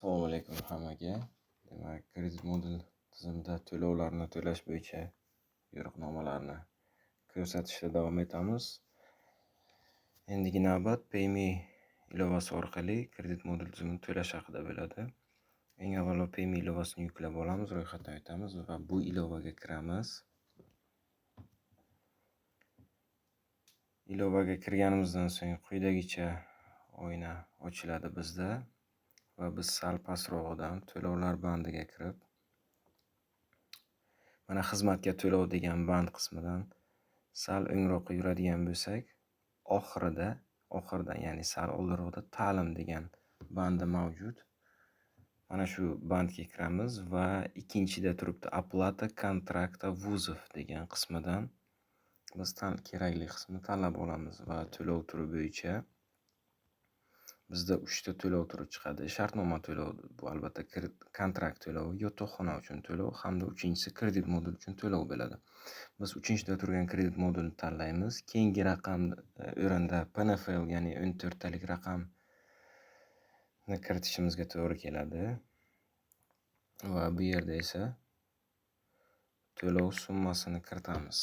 Assalomu alaykum hammaga. Demak, kredit modul tizimida to'lovlarni to'lash bo'yicha yo'riqnomalarni ko'rsatishda davom etamiz. Endigi navbat PayMe ilovasi orqali kredit modul tizimini to'lash haqida bo'ladi. Eng avvalo PayMe ilovasini yuklab olamiz, ro'yxatdan o'tamiz va bu ilovaga kiramiz. Ilovaga kirganimizdan so'ng quyidagicha oyna ochiladi bizda. Va biz sal pastrog'idan to'lovlar bandiga kirib, mana xizmatga to'lov degan band qismidan sal o'ngroqqa yuradigan bo'lsak, oxiridan, ya'ni sal oldinroqda ta'lim degan bandi mavjud. Mana shu bandga kiramiz va ikkinchida turibdi Оплата контракта вузов degan qismidan biz kerakli qismni tanlab olamiz va to'lov turi bo'yicha bizda 3 ta to'lov turi chiqadi. Shartnoma to'lovi, bu albatta kontrakt to'lovi, yotoqxona uchun to'lov hamda uchinchisi kredit modul uchun to'lov bo'ladi. Biz 3-da turgan kredit modulni tanlaymiz. Keyingi raqam o'rinda PNFL, ya'ni 14 talik raqamni kiritishimizga to'g'ri keladi. Va bu yerda esa to'lov summasini kiritamiz.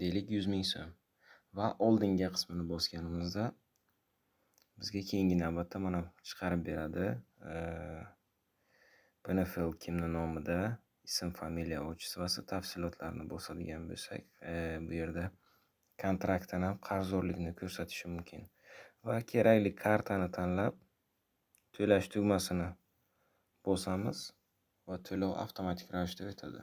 Deylik 100 ming so'm va oldingi qismini bosganimizda bizga keyingi navbatda mana chiqarib beradi. PNFL kimni nomida, ism, familiya, otchествоsi tafsilotlarini bosadigan bo'lsak, bu yerda kontraktdan ham qarzdorlikni ko'rsatishi mumkin. Va kerakli kartani tanlab, to'lash tugmasini bosamiz va to'lov avtomatik ravishda o'tadi.